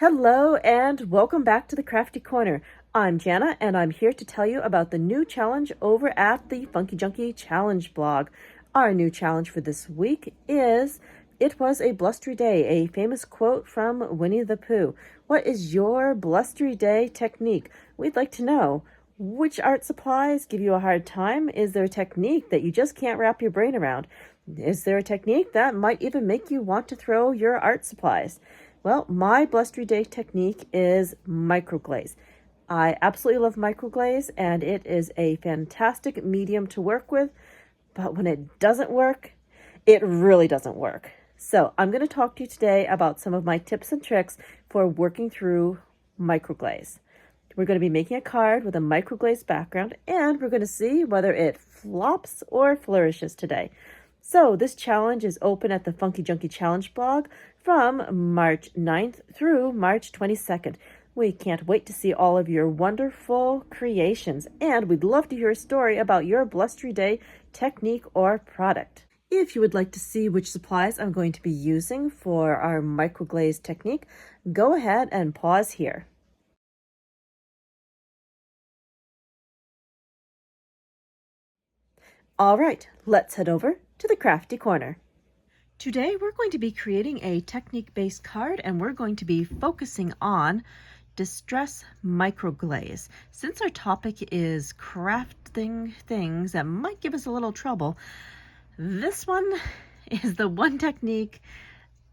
Hello and welcome back to the Crafty Corner. I'm Jana and I'm here to tell you about the new challenge over at the Funkie Junkie Challenge blog. Our new challenge for this week is "It was a blustery day," a famous quote from Winnie the Pooh. What is your blustery day technique? We'd like to know. Which art supplies give you a hard time? Is there a technique that you just can't wrap your brain around? Is there a technique that might even make you want to throw your art supplies? Well, my blustery day technique is microglaze. I absolutely love microglaze, and it is a fantastic medium to work with, but when it doesn't work, it really doesn't work. So I'm going to talk to you today about some of my tips and tricks for working through microglaze. We're going to be making a card with a microglaze background, and we're going to see whether it flops or flourishes today. So this challenge is open at the Funkie Junkie Challenge blog from March 9th through March 22nd. We can't wait to see all of your wonderful creations, and we'd love to hear a story about your blustery day technique or product. If you would like to see which supplies I'm going to be using for our microglaze technique, go ahead and pause here. All right, let's head over to the Crafty Corner. Today we're going to be creating a technique-based card, and we're going to be focusing on Distress Micro Glaze. Since our topic is crafting things that might give us a little trouble, this one is the one technique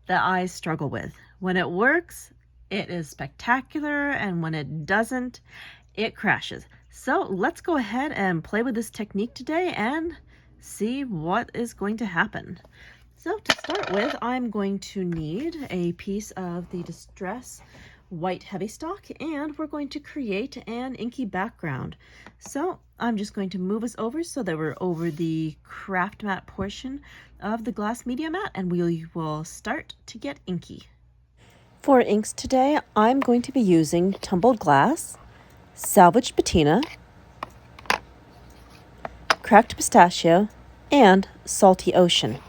that I struggle with. When it works, it is spectacular, and when it doesn't, it crashes. So let's go ahead and play with this technique today and see what is going to happen. So to start with, I'm going to need a piece of the Distress white heavy stock, and we're going to create an inky background. So I'm just going to move us over so that we're over the craft mat portion of the glass media mat, and we will start to get inky. For inks today, I'm going to be using tumbled glass, salvaged patina, cracked pistachio, and salty ocean.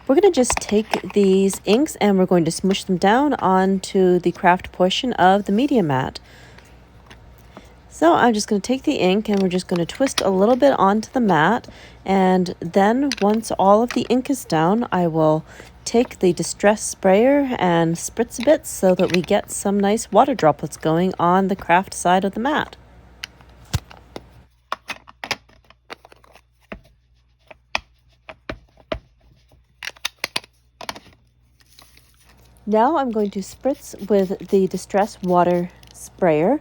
We're going to just take these inks and we're going to smush them down onto the craft portion of the media mat. So I'm just going to take the ink and we're just going to twist a little bit onto the mat, and then once all of the ink is down, I will take the Distress sprayer and spritz a bit so that we get some nice water droplets going on the craft side of the mat. Now I'm going to spritz with the Distress water sprayer,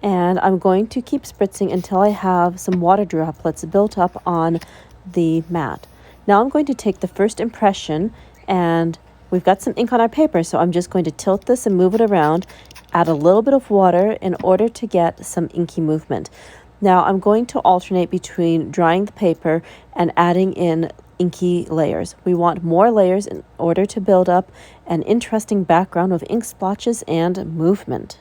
and I'm going to keep spritzing until I have some water droplets built up on the mat. Now I'm going to take the first impression, and we've got some ink on our paper, so I'm just going to tilt this and move it around, add a little bit of water in order to get some inky movement. Now I'm going to alternate between drying the paper and adding in inky layers. We want more layers in order to build up an interesting background of ink splotches and movement.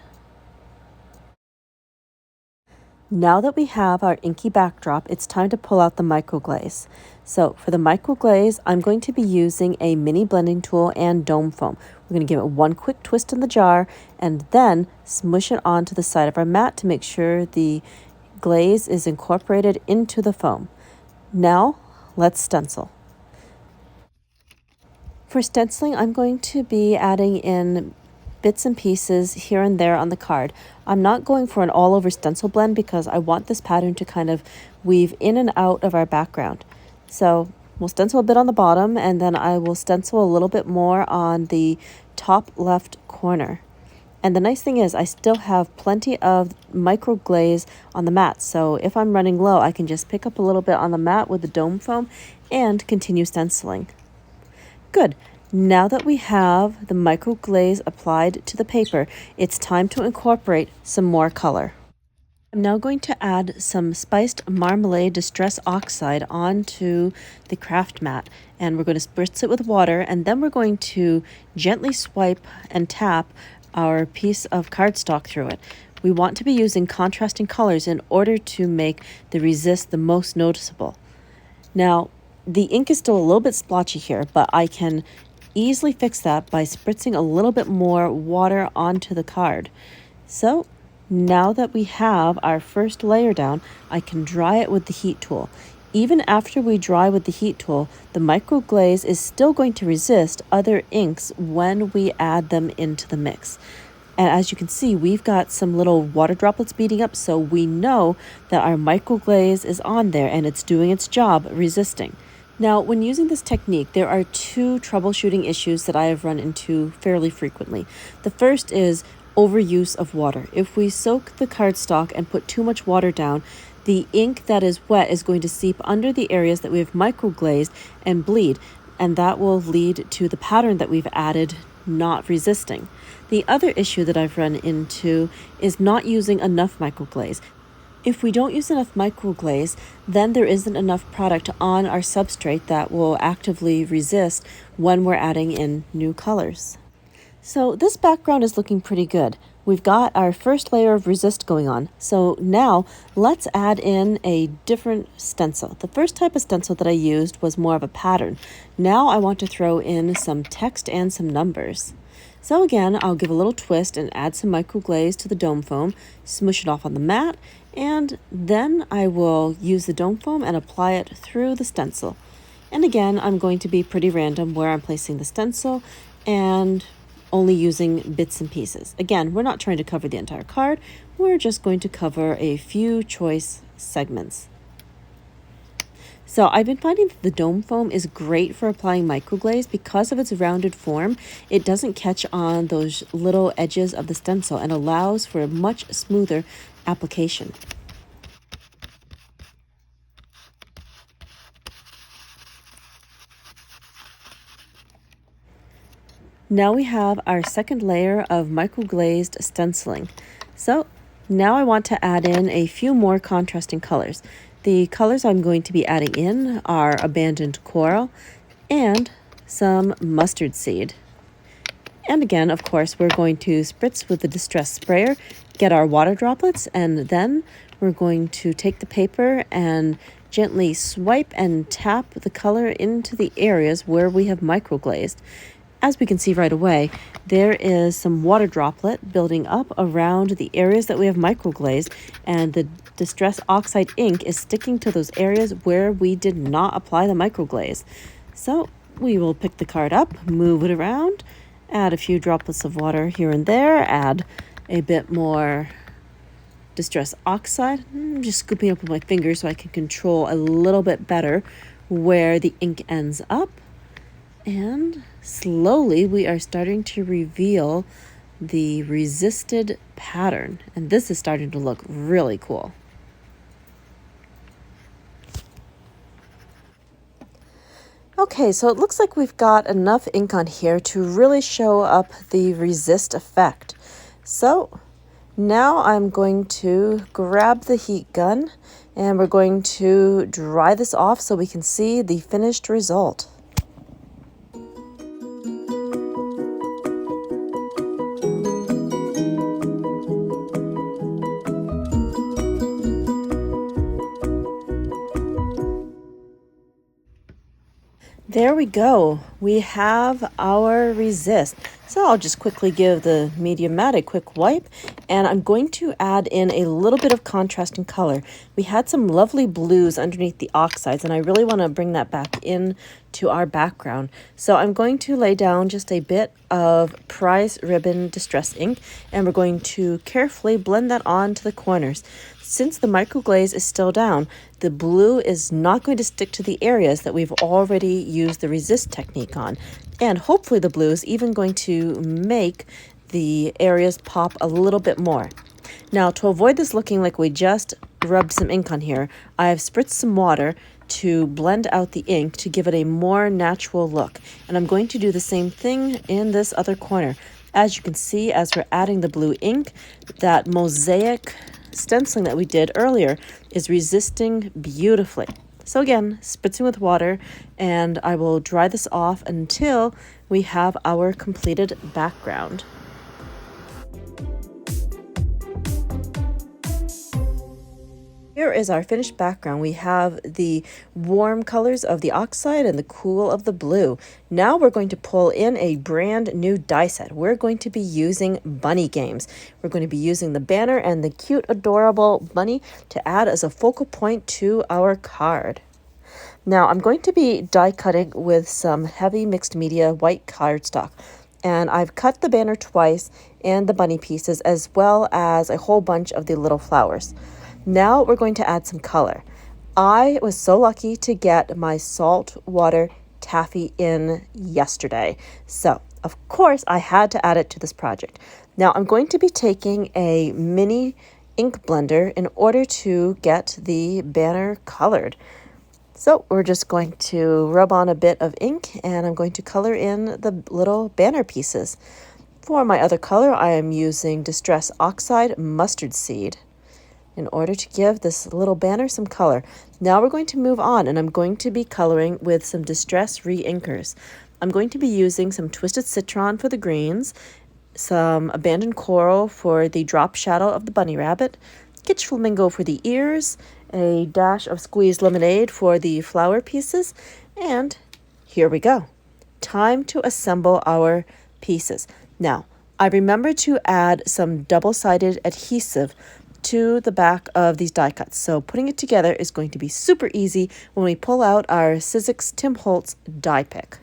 Now that we have our inky backdrop, it's time to pull out the microglaze. So for the microglaze, I'm going to be using a mini blending tool and dome foam. We're going to give it one quick twist in the jar and then smush it onto the side of our mat to make sure the glaze is incorporated into the foam. Now let's stencil. For stenciling, I'm going to be adding in bits and pieces here and there on the card. I'm not going for an all-over stencil blend because I want this pattern to kind of weave in and out of our background. So we'll stencil a bit on the bottom, and then I will stencil a little bit more on the top left corner. And the nice thing is I still have plenty of micro glaze on the mat, so if I'm running low, I can just pick up a little bit on the mat with the dome foam and continue stenciling. Good. Now that we have the micro glaze applied to the paper, it's time to incorporate some more color. I'm now going to add some spiced marmalade Distress oxide onto the craft mat, and we're going to spritz it with water, and then we're going to gently swipe and tap our piece of cardstock through it. We want to be using contrasting colors in order to make the resist the most noticeable. Now, the ink is still a little bit splotchy here, but I can easily fix that by spritzing a little bit more water onto the card. So now that we have our first layer down, I can dry it with the heat tool. Even after we dry with the heat tool, the micro glaze is still going to resist other inks when we add them into the mix. And as you can see, we've got some little water droplets beading up, so we know that our micro glaze is on there and it's doing its job resisting. Now, when using this technique, there are two troubleshooting issues that I have run into fairly frequently. The first is overuse of water. If we soak the cardstock and put too much water down, the ink that is wet is going to seep under the areas that we have microglazed and bleed, and that will lead to the pattern that we've added not resisting. The other issue that I've run into is not using enough microglaze. If we don't use enough microglaze, then there isn't enough product on our substrate that will actively resist when we're adding in new colors. So this background is looking pretty good. We've got our first layer of resist going on. So now let's add in a different stencil. The first type of stencil that I used was more of a pattern. Now I want to throw in some text and some numbers. So again, I'll give a little twist and add some microglaze to the dome foam, smoosh it off on the mat, and then I will use the dome foam and apply it through the stencil. And again, I'm going to be pretty random where I'm placing the stencil and only using bits and pieces. Again, we're not trying to cover the entire card. We're just going to cover a few choice segments. So I've been finding that the dome foam is great for applying microglaze because of its rounded form. It doesn't catch on those little edges of the stencil and allows for a much smoother application. Now we have our second layer of microglazed stenciling. So now I want to add in a few more contrasting colors. The colors I'm going to be adding in are abandoned coral and some mustard seed. And again, of course, we're going to spritz with the Distress sprayer, get our water droplets, and then we're going to take the paper and gently swipe and tap the color into the areas where we have microglazed. As we can see right away, there is some water droplet building up around the areas that we have microglazed, and the Distress Oxide ink is sticking to those areas where we did not apply the microglaze. So we will pick the card up, move it around, add a few droplets of water here and there, add a bit more Distress Oxide. I'm just scooping up with my fingers so I can control a little bit better where the ink ends up. And slowly we are starting to reveal the resisted pattern. And this is starting to look really cool. Okay, so it looks like we've got enough ink on here to really show up the resist effect. So now I'm going to grab the heat gun and we're going to dry this off so we can see the finished result. There we go. We have our resist. So I'll just quickly give the medium mat a quick wipe, and I'm going to add in a little bit of contrasting color. We had some lovely blues underneath the oxides, and I really want to bring that back in to our background. So I'm going to lay down just a bit of Prize Ribbon Distress ink, and we're going to carefully blend that onto the corners. Since the microglaze is still down, the blue is not going to stick to the areas that we've already used the resist technique on. And hopefully the blue is even going to make the areas pop a little bit more. Now, to avoid this looking like we just rubbed some ink on here, I have spritzed some water to blend out the ink to give it a more natural look. And I'm going to do the same thing in this other corner. As you can see, as we're adding the blue ink, that mosaic stenciling that we did earlier is resisting beautifully. So again, spritzing with water, and I will dry this off until we have our completed background. here is our finished background. We have the warm colors of the oxide and the cool of the blue. Now we're going to pull in a brand new die set. We're going to be using bunny games. We're going to be using the banner and the cute, adorable bunny to add as a focal point to our card. Now I'm going to be die cutting with some heavy mixed media white cardstock. And I've cut the banner twice and the bunny pieces as well as a whole bunch of the little flowers. Now we're going to add some color. I was so lucky to get my saltwater taffy in yesterday. So, of course, I had to add it to this project. Now I'm going to be taking a mini ink blender in order to get the banner colored. So we're just going to rub on a bit of ink and I'm going to color in the little banner pieces. For my other color, I am using Distress Oxide Mustard Seed in order to give this little banner some color. Now we're going to move on and I'm going to be coloring with some Distress Re-Inkers. I'm going to be using some Twisted Citron for the greens, some Abandoned Coral for the drop shadow of the bunny rabbit, Kitsch Flamingo for the ears, a dash of squeezed lemonade for the flower pieces, and here we go. Time to assemble our pieces. Now, I remember to add some double-sided adhesive to the back of these die cuts, so putting it together is going to be super easy when we pull out our Sizzix Tim Holtz die pick.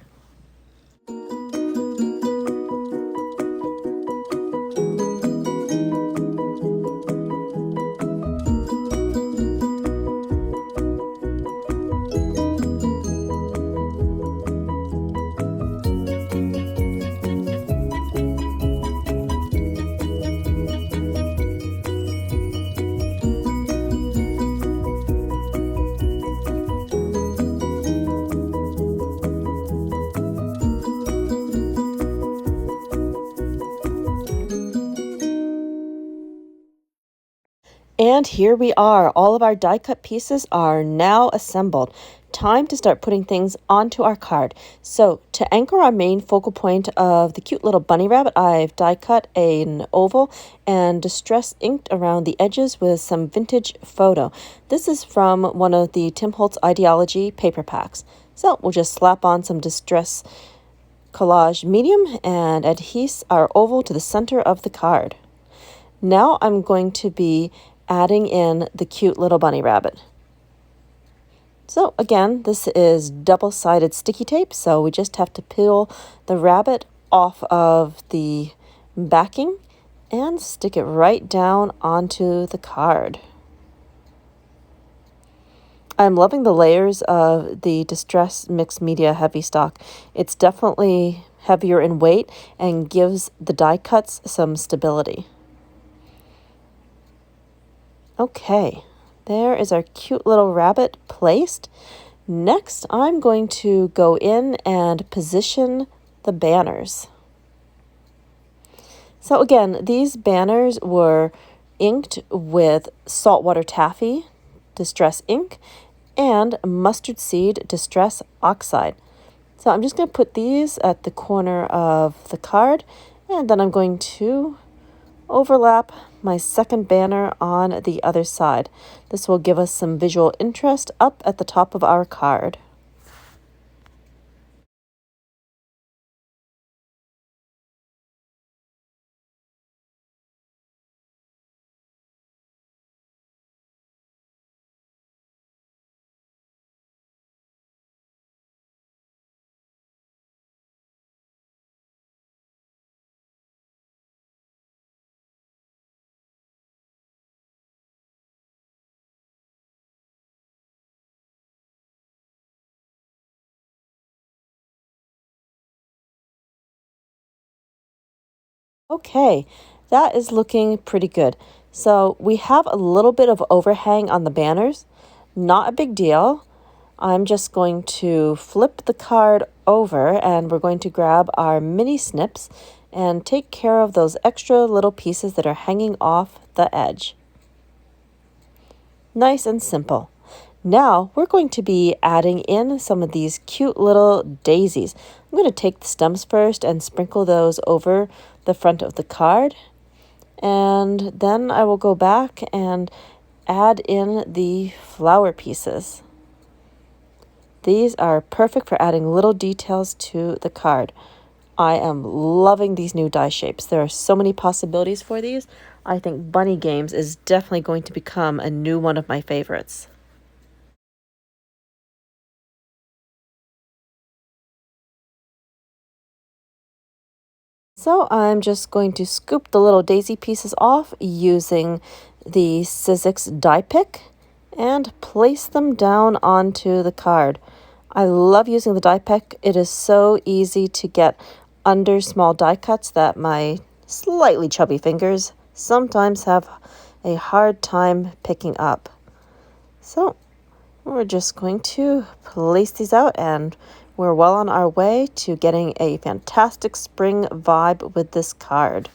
And here we are. All of our die cut pieces are now assembled. Time to start putting things onto our card. So to anchor our main focal point of the cute little bunny rabbit, I've die cut an oval and distress inked around the edges with some vintage photo. This is from one of the Tim Holtz Ideology paper packs. So we'll just slap on some Distress Collage Medium and adhese our oval to the center of the card. Now I'm going to be adding in the cute little bunny rabbit. So again, this is double-sided sticky tape, so we just have to peel the rabbit off of the backing and stick it right down onto the card. I'm loving the layers of the Distress Mixed Media heavy stock. It's definitely heavier in weight and gives the die cuts some stability. Okay, there is our cute little rabbit placed. Next, I'm going to go in and position the banners. So again, these banners were inked with saltwater taffy, Distress ink, and mustard seed Distress oxide. So I'm just going to put these at the corner of the card, and then I'm going to overlap my second banner on the other side. This will give us some visual interest up at the top of our card. Okay, that is looking pretty good. So we have a little bit of overhang on the banners. Not a big deal. I'm just going to flip the card over and we're going to grab our mini snips and take care of those extra little pieces that are hanging off the edge. Nice and simple. Now we're going to be adding in some of these cute little daisies. I'm going to take the stems first and sprinkle those over the front of the card. And then I will go back and add in the flower pieces. These are perfect for adding little details to the card. I am loving these new die shapes. There are so many possibilities for these. I think Bunny Games is definitely going to become a new one of my favorites. So I'm just going to scoop the little daisy pieces off using the Sizzix die pick and place them down onto the card. I love using the die pick. It is so easy to get under small die cuts that my slightly chubby fingers sometimes have a hard time picking up. So we're just going to place these out, and we're well on our way to getting a fantastic spring vibe with this card.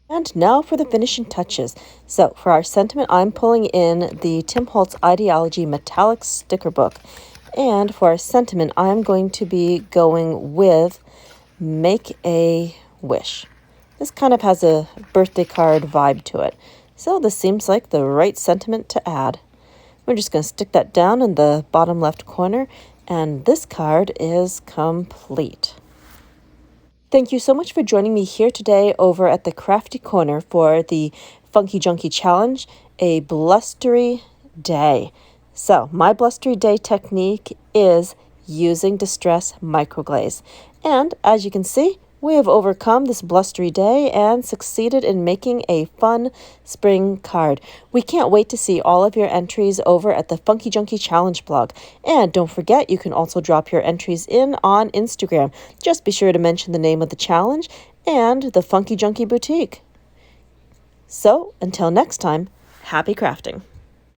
And now for the finishing touches. So for our sentiment, I'm pulling in the Tim Holtz Ideology Metallic Sticker Book. And for our sentiment, I'm going to be going with Make a Wish. This kind of has a birthday card vibe to it. So this seems like the right sentiment to add. We're just going to stick that down in the bottom left corner, and this card is complete. Thank you so much for joining me here today over at the Crafty Corner for the Funkie Junkie Challenge, a blustery day. So my blustery day technique is using Distress Micro Glaze. And as you can see, we have overcome this blustery day and succeeded in making a fun spring card. We can't wait to see all of your entries over at the Funkie Junkie Challenge blog. And don't forget, you can also drop your entries in on Instagram. Just be sure to mention the name of the challenge and the Funkie Junkie Boutique. So, until next time, happy crafting.